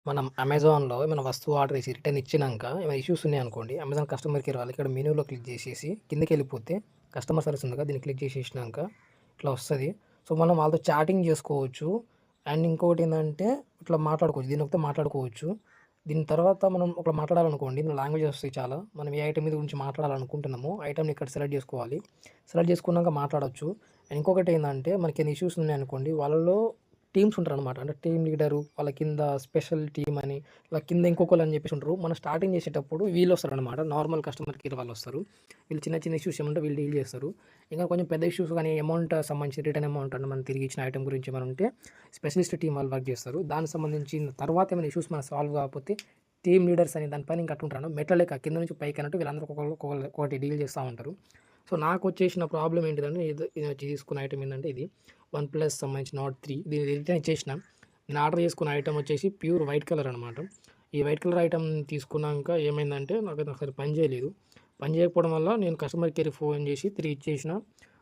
మనం అమెజాన్‌లో ఏమైనా వస్తువు ఆర్డర్ చేసి రిటర్న్ ఇచ్చినంక ఏమైనా ఇష్యూస్ ఉన్నాయనుకోండి, అమెజాన్ కస్టమర్ కేర్ వాళ్ళు ఇక్కడ మెనూలో క్లిక్ చేసేసి కిందకెళ్ళిపోతే కస్టమర్ సర్వీస్ ఉంది కదా! దీన్ని క్లిక్ చేసేసినంక ఇట్లా వస్తది. సో, మనం వాళ్ళతో చాటింగ్ చేసుకోవచ్చు. అండ్ ఇంకొకటేందంటే ఇట్లా మాట్లాడుకోవచ్చు. దీన్ని నొక్కితే మాట్లాడుకోవచ్చు. దీని తర్వాత మనం ఒకవేళ మాట్లాడాలనుకోండి ఇందులో లాంగ్వేజెస్ వస్తాయి చాలా. మనం ఏ ఐటెమ్ మీద గురించి మాట్లాడాలనుకుంటున్నామో ఆ ఐటెమ్‌ని ఇక్కడ సెలెక్ట్ చేసుకోవాలి. సెలెక్ట్ చేసుకున్నాక మాట్లాడొచ్చు. అండ్ ఇంకొకటేందంటే మనకేమైనా ఇష్యూస్ ఉన్నాయనుకోండి వాళ్ళలో టీమ్స్ ఉంటారనమాట. అంటే టీమ్ లీడరు, వాళ్ళ కింద స్పెషల్ టీమ్ అని, ఇలా కింద ఇంకొకళ్ళని చెప్పేసి ఉంటారు. మనం స్టార్టింగ్ చేసేటప్పుడు వీళ్ళొస్తారనమాట. నార్మల్ కస్టమర్ కేర్ వాళ్ళొస్తారు. వీళ్ళు చిన్న చిన్న ఇష్యూస్ ఏముంటే వీళ్ళు డీల్ చేస్తారు. ఇంకా కొంచెం పెద్ద ఇష్యూస్ కానీ అమౌంట్ సంబంధించి రిటర్న్ అమౌంట్ అంటే మనం తిరిగి ఇచ్చిన ఐటెమ్ గురించి ఏమైనా ఉంటే స్పెషలిస్ట్ టీమ్ వాళ్ళు వర్క్ చేస్తారు. దానికి సంబంధించిన తర్వాత ఏమైనా ఇష్యూస్ మనకు సాల్వ్ కాకపోతే టీమ్ లీడర్స్ అని దానిపైన ఇంకా అట్లుంటారు. మెట్ల లెక్క కింద నుంచి పైకి అన్నట్టు వీళ్ళందరూ ఒక్కొక్కటి డీల్ చేస్తా ఉంటారు. సో, నాకొచ్చేసిన ప్రాబ్లమ్ ఏంటిదంటే ఇది తీసుకున్న ఐటెమ్ ఏంటంటే ఇది వన్ ప్లస్ సంబంధించి నాట్ 3 దీన్ని రిటర్న్ ఇచ్చేసిన. నేను ఆర్డర్ చేసుకున్న ఐటెమ్ వచ్చేసి ప్యూర్ వైట్ కలర్ అనమాట. ఈ వైట్ కలర్ ఐటెమ్ తీసుకున్నాక ఏమైందంటే నాకైతే ఒకసారి పని చేయలేదు. పని చేయకపోవడం వల్ల నేను కస్టమర్ కేర్‌కి ఫోన్ చేసి తిరిగి ఇచ్చేసిన.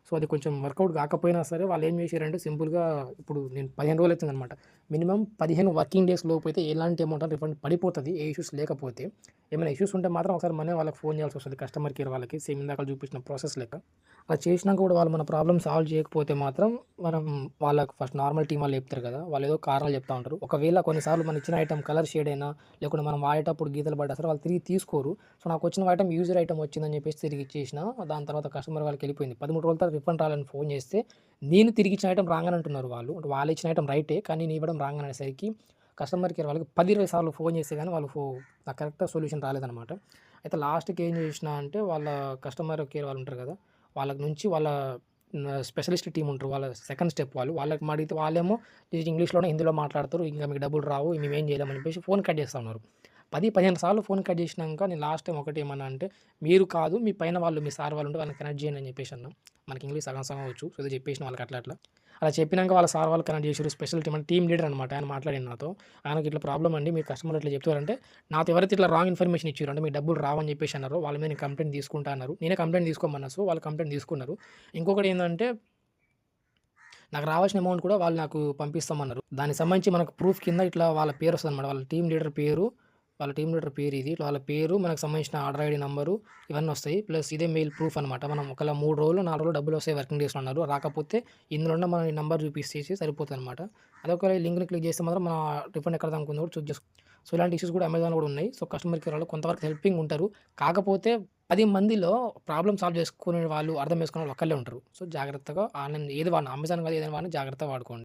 సో, అది కొంచెం వర్కౌట్ కాకపోయినా సరే వాళ్ళేం చేశారంటే సింపుల్‌గా ఇప్పుడు నేను 15 రోజులు అవుతుందనమాట. మినిమమ్ 15 వర్కింగ్ డేస్ లోపు అయితే ఎలాంటి అమౌంట్ రిఫండ్ పడిపోతది. ఏ ఇష్యూస్ లేకపోతే. ఏమైనా ఇష్యూస్ ఉంటే మాత్రం ఒకసారి మనమే వాళ్ళకి ఫోన్ చేయాల్సి వస్తది కస్టమర్ కేర్ వాళ్ళకి. సేమ్ ఇందాక చూపించిన ప్రాసెస్ లెక్క. అలా చేసినాక కూడా వాళ్ళు మన ప్రాబ్లమ్ సాల్వ్ చేయకపోతే మాత్రం మనం వాళ్ళకి ఫస్ట్ నార్మల్ టీమ్ వాళ్ళు చెప్తారు కదా! వాళ్ళేదో కారణాలు చెప్తా ఉంటారు. ఒకవేళ కొన్నిసార్లు మనం ఇచ్చిన ఐటెమ్ కలర్ షేడ్ అయినా, లేకుంటే మనం వాడేటప్పుడు గీతలు పడ్డా సరే వాళ్ళు తిరిగి తీసుకోరు. సో, నాకొచ్చిన ఐటెమ్ యూజర్ ఐటెమ్ వచ్చిందని చెప్పేసి తిరిగి ఇచ్చేసిన. దాని తర్వాత కస్టమర్ వాళ్ళకెళ్ళిపోయింది. 13 రోజుల తర్వాత రిఫండ్ రాలని ఫోన్ చేస్తే, నేను తిరిగి ఇచ్చిన ఐటెమ్ రాంగ్ అని అంటున్నారు వాళ్ళు. అంటే వాళ్ళు ఇచ్చిన ఐటెమ్ రైటే. కానీ నేను ఇవ్వడం రాంగ్ అనేసరికి కస్టమర్ కేర్ వాళ్ళకి 10, 20 సార్లు ఫోన్ చేస్తే గానీ వాళ్ళు నాకు కరెక్ట్‌గా సొల్యూషన్ రాలేదనమాట. అయితే లాస్ట్‌కి ఏం చేసినా అంటే వాళ్ళ కస్టమర్ కేర్ వాళ్ళు ఉంటారు కదా! వాళ్ళ నుంచి వాళ్ళ స్పెషలిస్ట్ టీమ్ ఉంటారు. వాళ్ళ సెకండ్ స్టెప్ వాళ్ళు. వాళ్ళకి అడిగితే వాళ్ళేమో ఇంగ్లీష్‌లోనే, హిందీలో మాట్లాడతారు. ఇంక మీకు డబ్బులు రావు. మేమేం చేయలేం అని చెప్పేసి ఫోన్ కట్ చేస్తా ఉన్నారు. 10, 15 సార్లు ఫోన్ కట్ చేసినాక నేను లాస్ట్ టైమ్ ఒకటి ఏమన్నా అంటే, మీరు కాదు మీ పైన వాళ్ళు మీ సార్ వాళ్ళు ఉంటే వాళ్ళని కనెక్ట్ చేయండి అని చెప్పేసి అన్నా. మనకి ఇంగ్లీష్ సగం సగం వచ్చు. సో, ఏదో చెప్పేసిన వాళ్ళకి అట్లా అట్లా. అలా చెప్పినాక వాళ్ళ సార్ వాళ్ళు కనెక్ట్ చేసిర్రు. స్పెషల్ టీమ్ అంటే టీమ్ లీడర్ అనమాట. ఆయన మాట్లాడిండు నాతో. ఆయనకి ఇట్లా ప్రాబ్లమ్ అండి. మీ కస్టమర్ ఇట్లా చెప్తున్నారంటే నాతో ఎవరైతే ఇట్లా రాంగ్ ఇన్ఫర్మేషన్ ఇచ్చిర్రో అంటే మీకు డబ్బులు రావని చెప్పేసి అన్నారో వాళ్ళ మీద నేను కంప్లెయింట్ తీసుకుంటా అన్నారు. నేనే కంప్లెయింట్ తీసుకోమన్నా. సో, వాళ్ళు కంప్లెయింట్ తీసుకున్నారు. ఇంకొకటి ఏందంటే నాకు రావాల్సిన అమౌంట్ కూడా వాళ్ళు నాకు పంపిస్తామన్నారు. దానికి సంబంధించి మనకు ప్రూఫ్ కింద ఇట్లా వాళ్ళ పేరు వస్తదనమాట. వాళ్ళ టీమ్ లీడర్ పేరు, వాళ్ళ టీమ్ లీడర్ పేరు ఇది. ఇట్లా వాళ్ళ పేరు, మనకు సంబంధించిన ఆర్డర్ ఐడీ నంబరు ఇవన్నీ వస్తాయి. ప్లస్ ఇదే మెయిల్ ప్రూఫ్ అనమాట. మనం ఒకవేళ 3 రోజులు, 4 రోజులు డబ్బులొస్తాయి వర్కింగ్ డేస్‌లో అన్నారు. రాకపోతే ఇందులోనే మన ఈ నంబర్ చూపిచ్చేసి సరిపోతదనమాట. అదే ఒకవేళ ఈ లింక్‌ని క్లిక్ చేస్తే మాత్రం మన రిఫండ్ ఎక్కడ దాకా ఉందో కూడా చూస్ చేసుకో. సో, ఇలాంటి ఇష్యూస్ కూడా అమెజాన్‌లో కూడా ఉన్నాయి. సో, కస్టమర్ కేర్ వాళ్ళు కొంతవరకు హెల్పింగ్ ఉంటారు. కాకపోతే 10 మందిలో ప్రాబ్లమ్ సాల్వ్ చేసుకునే వాళ్ళు, అర్థం చేసుకునే వాళ్ళు ఒక్కళ్ళే ఉంటారు. సో, జాగ్రత్తగా ఆన్‌లైన్ ఏది వాడినా అమెజాన్ కాదు ఏదైనా వాడినా జాగ్రత్తగా వాడుకోండి.